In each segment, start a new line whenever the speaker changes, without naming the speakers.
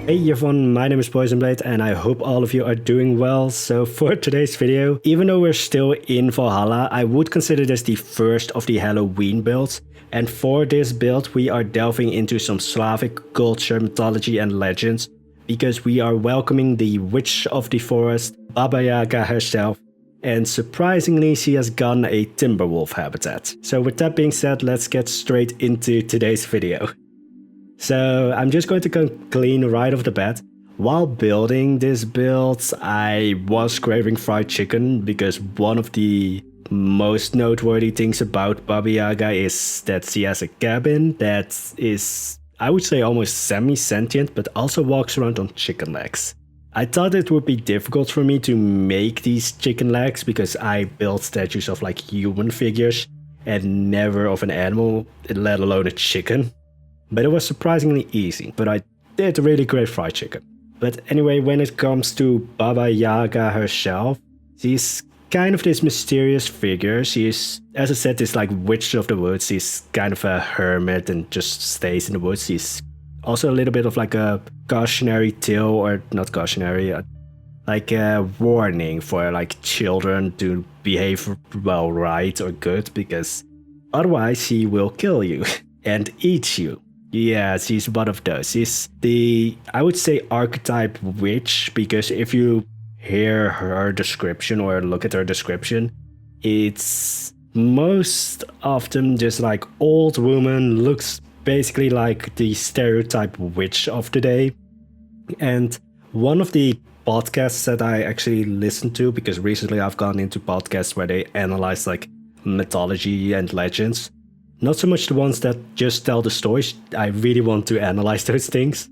Hey everyone, my name is Poisonblade and I hope all of you are doing well. So for today's video, even though we're still in Valhalla, I would consider this the first of the Halloween builds. And for this build, we are delving into some Slavic culture, mythology and legends, because we are welcoming the Witch of the Forest, Baba Yaga herself, and surprisingly she has gotten a Timberwolf habitat. So with that being said, let's get straight into today's video. So I'm just going to go clean right off the bat. While building this build, I was craving fried chicken because one of the most noteworthy things about Baba Yaga is that she has a cabin that is, I would say, almost semi-sentient, but also walks around on chicken legs. I thought it would be difficult for me to make these chicken legs because I built statues of like human figures and never of an animal, let alone a chicken. But it was surprisingly easy, but I did really great fried chicken. But anyway, when it comes to Baba Yaga herself, she's kind of this mysterious figure. She's, as I said, this like witch of the woods. She's kind of a hermit and just stays in the woods. She's also a little bit of like a cautionary tale, or not cautionary, like a warning for like children to behave well, right or good, because otherwise she will kill you and eat you. Yeah, she's one of those. She's the, I would say, archetype witch, because if you hear her description or look at her description, it's most often just like old woman, looks basically like the stereotype witch of the day. And one of the podcasts that I actually listened to, because recently I've gone into podcasts where they analyze like mythology and legends, not so much the ones that just tell the stories. I really want to analyze those things,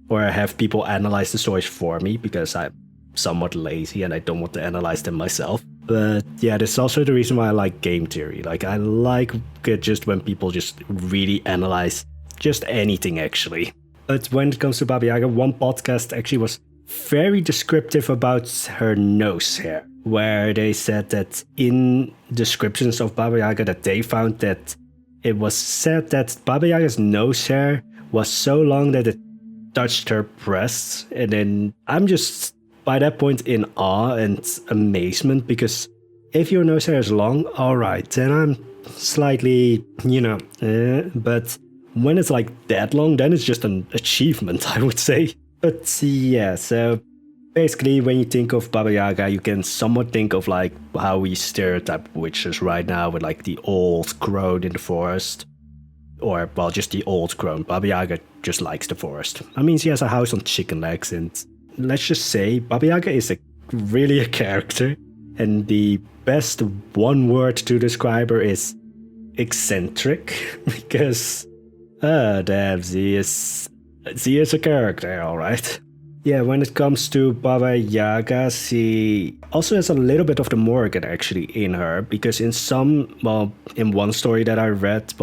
or have people analyze the stories for me, because I'm somewhat lazy and I don't want to analyze them myself. But yeah, that's also the reason why I like game theory. Like, I like it just when people just really analyze just anything, actually. But when it comes to Baba Yaga, one podcast actually was very descriptive about her nose hair, where they said that in descriptions of Baba Yaga that they found that it was said that Baba Yaga's nose hair was so long that it touched her breasts. And then I'm just, by that point, in awe and amazement, because if your nose hair is long, alright, then I'm slightly, but when it's like that long, then it's just an achievement, I would say. But yeah, so basically, when you think of Baba Yaga, you can somewhat think of like how we stereotype witches right now, with like the old crone in the forest. Or, well, just the old crone. Baba Yaga just likes the forest. I mean, she has a house on chicken legs, and let's just say Baba Yaga is really a character. And the best one word to describe her is eccentric, because, damn, she is a character, alright. Yeah, when it comes to Baba Yaga, she also has a little bit of the Morgan actually in her, because in one story that I read,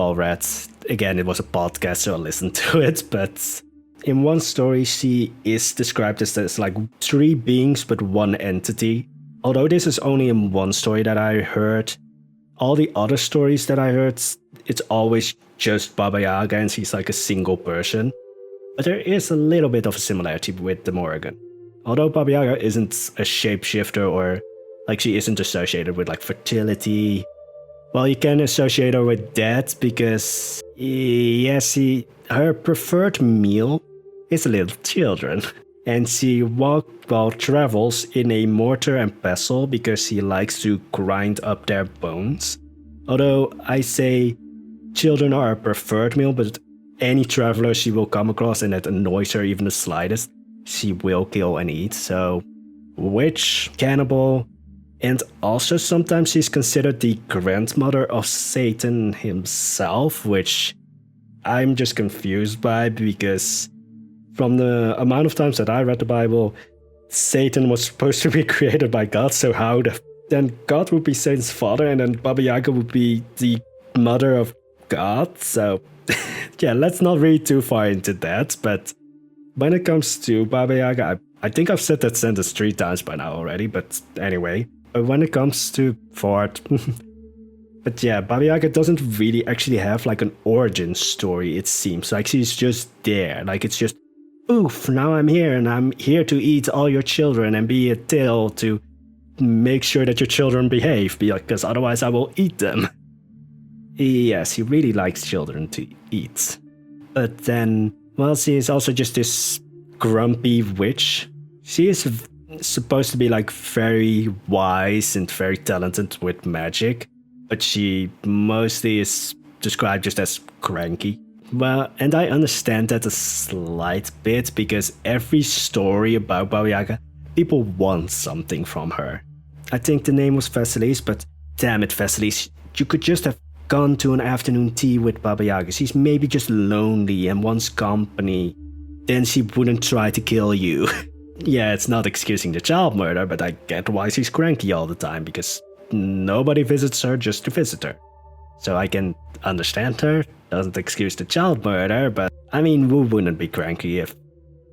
again, it was a podcast, so I listened to it, but in one story, she is described as like three beings but one entity. Although this is only in one story that I heard, all the other stories that I heard, it's always just Baba Yaga and she's like a single person. But there is a little bit of a similarity with the Morrigan. Although Baba Yaga isn't a shapeshifter, or like she isn't associated with like fertility. Well, you can associate her with that because, yes, her preferred meal is little children. And she travels in a mortar and pestle because she likes to grind up their bones. Although I say children are a preferred meal, but any traveler she will come across and that annoys her even the slightest, she will kill and eat. So, witch, cannibal, and also sometimes she's considered the grandmother of Satan himself, which I'm just confused by, because from the amount of times that I read the Bible, Satan was supposed to be created by God, so how then God would be Satan's father, and then Baba Yaga would be the mother of God, so yeah, let's not read too far into that. But when it comes to Baba Yaga, I think I've said that sentence 3 times by now already, but anyway. But when it comes to Ford, but yeah, Baba Yaga doesn't really actually have like an origin story, it seems. Like she's just there, like it's just oof, now I'm here and I'm here to eat all your children and be a tail to make sure that your children behave, because otherwise I will eat them. Yes, he really likes children to eat. But then, well, she is also just this grumpy witch. She is supposed to be like very wise and very talented with magic, but she mostly is described just as cranky. Well, and I understand that a slight bit, because every story about Baba Yaga, people want something from her. I think the name was Vasilis, but damn it, Vasilis, you could just have gone to an afternoon tea with Baba Yaga. She's maybe just lonely and wants company. Then she wouldn't try to kill you. Yeah, it's not excusing the child murder, but I get why she's cranky all the time, because nobody visits her just to visit her. So I can understand her, doesn't excuse the child murder, but I mean, who wouldn't be cranky if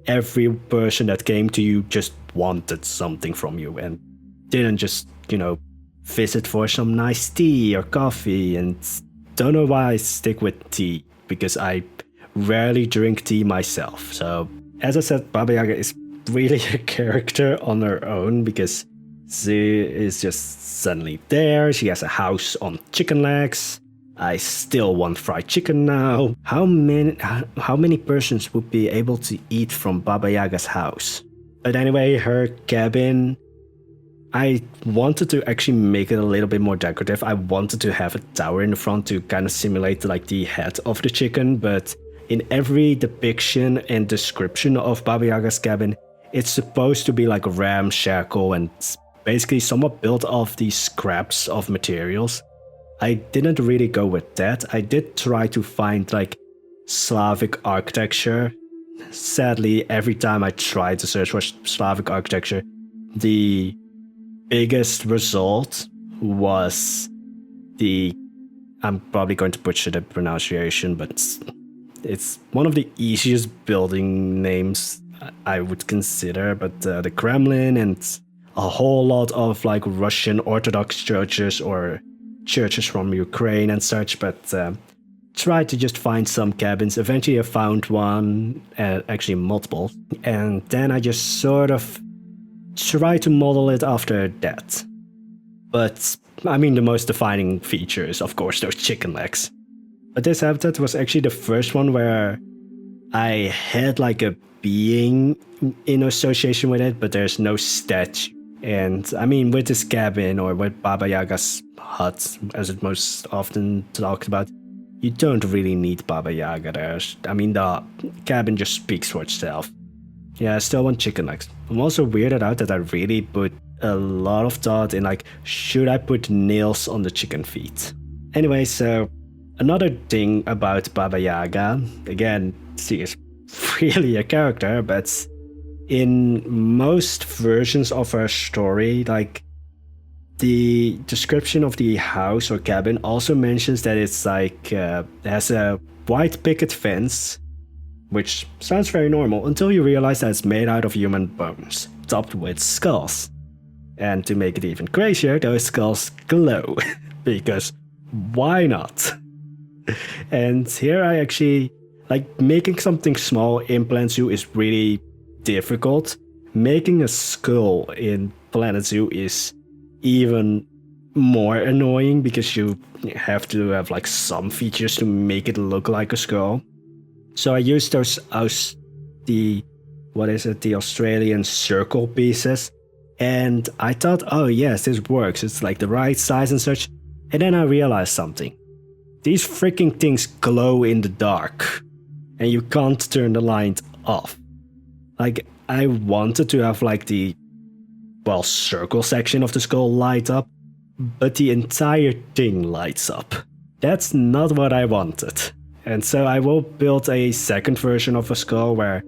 every person that came to you just wanted something from you and didn't just, visit for some nice tea or coffee? And don't know why I stick with tea, because I rarely drink tea myself. So as I said, Baba Yaga is really a character on her own, because she is just suddenly there. She has a house on chicken legs. I still want fried chicken now. How many persons would be able to eat from Baba Yaga's house? But anyway, her cabin, I wanted to actually make it a little bit more decorative. I wanted to have a tower in the front to kind of simulate like the head of the chicken, but in every depiction and description of Baba Yaga's cabin, it's supposed to be like ramshackle and basically somewhat built off these scraps of materials. I didn't really go with that. I did try to find like Slavic architecture. Sadly, every time I tried to search for Slavic architecture, the biggest result was I'm probably going to butcher the pronunciation, but it's one of the easiest building names I would consider, but the Kremlin and a whole lot of like Russian Orthodox churches or churches from Ukraine and such, but tried to just find some cabins. Eventually I found one, actually multiple, and then I just sort of tried to model it after that. But I mean, the most defining feature is of course those chicken legs. But this habitat was actually the first one where I had like a being in association with it, but there's no statue. And I mean, with this cabin or with Baba Yaga's hut, as it most often talked about, you don't really need Baba Yaga there. I mean, the cabin just speaks for itself. Yeah, I still want chicken legs. I'm also weirded out that I really put a lot of thought in like, should I put nails on the chicken feet? Anyway, so another thing about Baba Yaga, again, she is really a character, but in most versions of her story, like the description of the house or cabin also mentions that it's like has a white picket fence, which sounds very normal until you realize that it's made out of human bones, topped with skulls. And to make it even crazier, those skulls glow, because why not? And here I actually, like, making something small in Planet Zoo is really difficult. Making a skull in Planet Zoo is even more annoying, because you have to have like some features to make it look like a skull. So I used the Australian circle pieces, and I thought, oh yes, this works, it's like the right size and such. And then I realized something. These freaking things glow in the dark, and you can't turn the light off. Like, I wanted to have like the, well, circle section of the skull light up, but the entire thing lights up. That's not what I wanted. And so I will build a second version of a skull where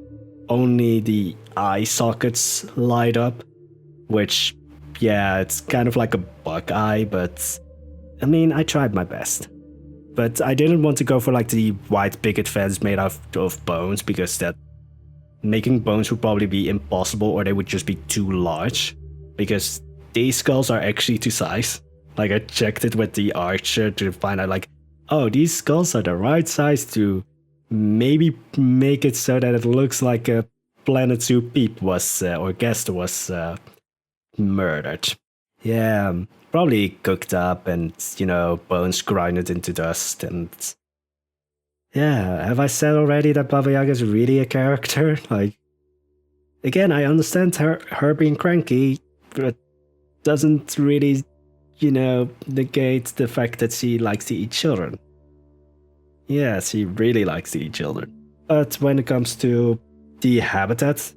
only the eye sockets light up, which, yeah, it's kind of like a bug eye, but I mean, I tried my best. But I didn't want to go for like the white picket fence made out of bones, because that making bones would probably be impossible, or they would just be too large, because these skulls are actually to size. Like, I checked it with the archer to find out like, oh, these skulls are the right size to maybe make it so that it looks like a Planet Zoo peep was, or guest was murdered. Yeah, probably cooked up and, bones grinded into dust. And yeah, have I said already that Baba Yaga is really a character? Like, again, I understand her being cranky, but doesn't really, negate the fact that she likes to eat children. Yeah, she really likes to eat children. But when it comes to the habitat,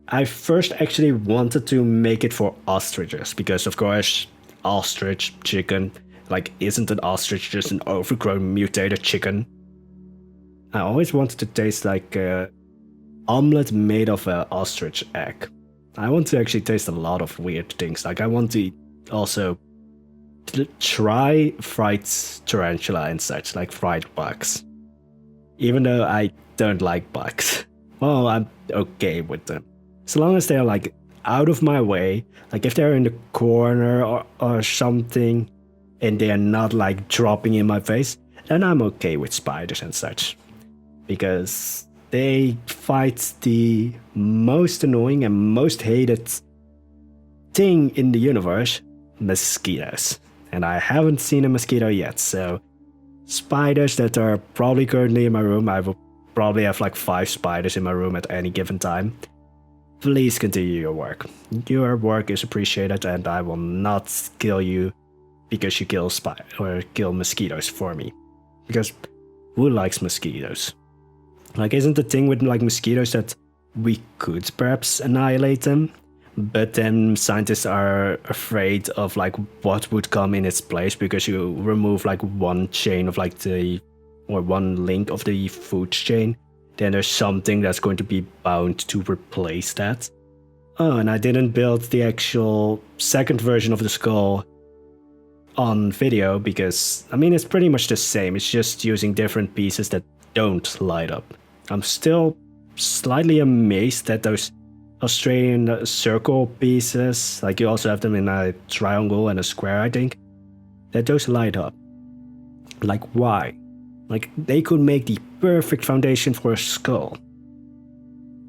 I first actually wanted to make it for ostriches, because of course, ostrich chicken, like, isn't an ostrich just an overgrown mutated chicken? I always wanted to taste like a omelet made of an ostrich egg. I want to actually taste a lot of weird things. Like, I want to also try fried tarantula and such, like fried bugs. Even though I don't like bugs. Well, I'm okay with them. So long as they're like out of my way, like if they're in the corner or something, and they're not like dropping in my face, then I'm okay with spiders and such. Because they fight the most annoying and most hated thing in the universe, mosquitoes. And I haven't seen a mosquito yet, so spiders that are probably currently in my room, I will probably have like 5 spiders in my room at any given time. Please continue your work. Your work is appreciated, and I will not kill you because you kill mosquitoes for me. Because who likes mosquitoes? Like, isn't the thing with like mosquitoes that we could perhaps annihilate them, but then scientists are afraid of like what would come in its place because you remove like one chain of like one link of the food chain, then there's something that's going to be bound to replace that. Oh, and I didn't build the actual second version of the skull on video because, I mean, it's pretty much the same. It's just using different pieces that don't light up. I'm still slightly amazed that those Australian circle pieces, like you also have them in a triangle and a square, I think, that those light up. Like, why? Like, they could make the perfect foundation for a skull.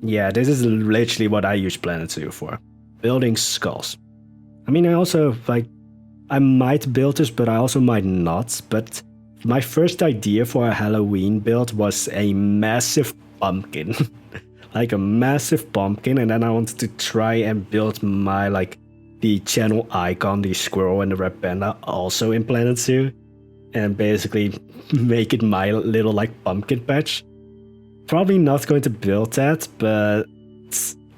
Yeah, this is literally what I use Planet Zoo for. Building skulls. I mean, I might build this, but I also might not. But my first idea for a Halloween build was a massive pumpkin. Like a massive pumpkin, and then I wanted to try and build my, the channel icon, the squirrel and the red panda, also in Planet Zoo. And basically make it my little, pumpkin patch. Probably not going to build that, but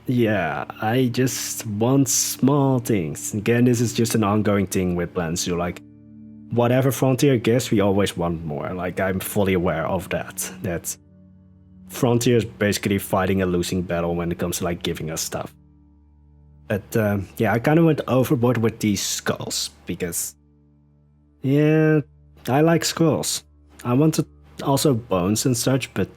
yeah, I just want small things. Again, this is just an ongoing thing with Planet Zoo. Like, whatever Frontier gives, we always want more. Like, I'm fully aware of that. That Frontier is basically fighting a losing battle when it comes to, giving us stuff. But, yeah, I kind of went overboard with these skulls, because, yeah, I like skulls. I wanted also bones and such, but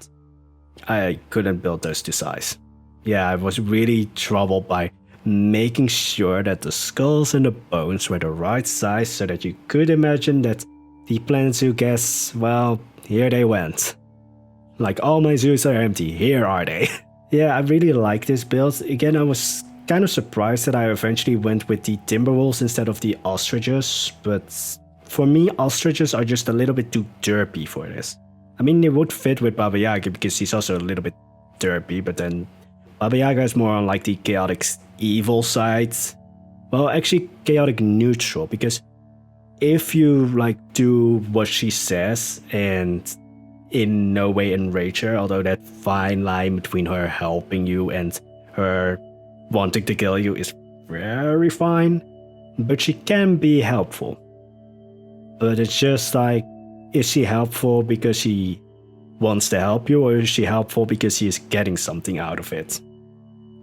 I couldn't build those to size. Yeah, I was really troubled by making sure that the skulls and the bones were the right size so that you could imagine that the Planet Zoo guests, well, here they went. Like, all my zoos are empty, here are they. Yeah, I really like this build. Again, I was kind of surprised that I eventually went with the timberwolves instead of the ostriches, but for me, ostriches are just a little bit too derpy for this. I mean, they would fit with Baba Yaga because he's also a little bit derpy, but then Baba Yaga is more on the chaotic evil side. Well, actually chaotic neutral, because if you do what she says and in no way enrage her, although that fine line between her helping you and her wanting to kill you is very fine, but she can be helpful. But it's just is she helpful because she wants to help you, or is she helpful because she is getting something out of it?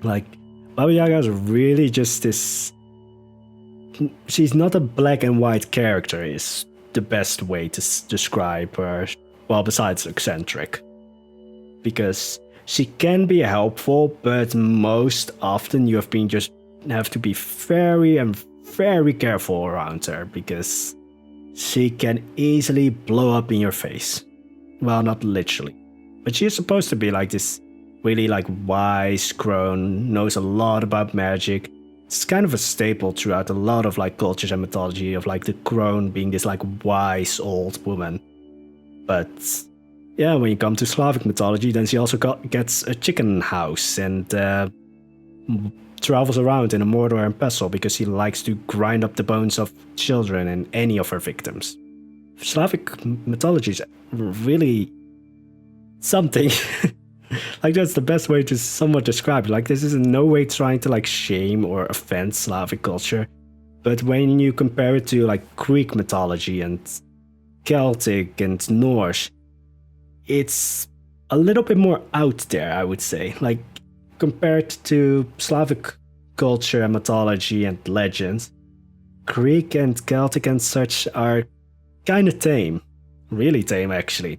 Baba Yaga is really just this... She's not a black and white character, is the best way to describe her. Well, besides eccentric. Because she can be helpful, but most often you have to be very careful around her, because she can easily blow up in your face. Well, not literally. But she is supposed to be this really like wise crone, knows a lot about magic. It's kind of a staple throughout a lot of like cultures and mythology of like the crone being this like wise old woman. But yeah, when you come to Slavic mythology, then she also gets a chicken house and travels around in a mortar and pestle because she likes to grind up the bones of children and any of her victims. Slavic mythology is really something. Like that's the best way to somewhat describe it. Like this is in no way trying to like shame or offend Slavic culture, but when you compare it to like Greek mythology and Celtic and Norse, it's a little bit more out there, I would say. Like compared to Slavic culture and mythology and legends, Greek and Celtic and such are kind of tame. Really tame, actually.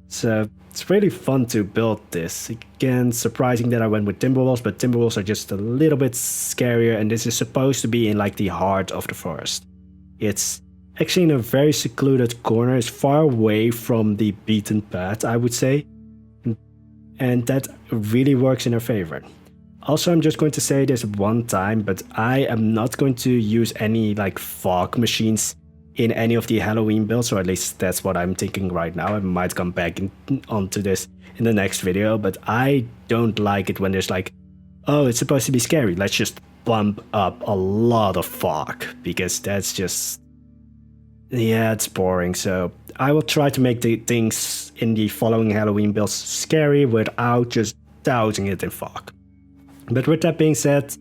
So it's really fun to build this. Again, surprising that I went with Timberwolves, but Timberwolves are just a little bit scarier, and this is supposed to be in like the heart of the forest. It's actually in a very secluded corner. It's far away from the beaten path, I would say. And that really works in her favor. Also, I'm just going to say this one time, but I am not going to use any like fog machines in any of the Halloween builds, or at least that's what I'm thinking right now. I might come back onto this in the next video, but I don't like it when there's like, oh, it's supposed to be scary, let's just bump up a lot of fog, because that's just, yeah, it's boring. So I will try to make the things in the following Halloween builds scary without just dousing it in fog. But with that being said,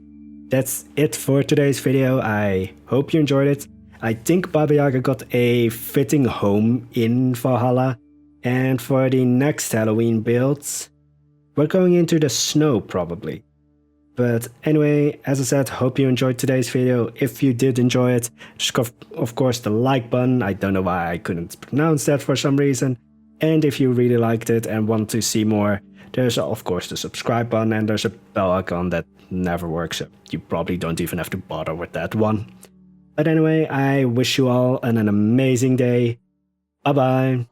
that's it for today's video. I hope you enjoyed it. I think Baba Yaga got a fitting home in Valhalla, and for the next Halloween builds, we're going into the snow probably. But anyway, as I said, hope you enjoyed today's video. If you did enjoy it, just of course the like button. I don't know why I couldn't pronounce that for some reason. And if you really liked it and want to see more, there's of course the subscribe button, and there's a bell icon that never works, so you probably don't even have to bother with that one. But anyway, I wish you all an amazing day. Bye bye.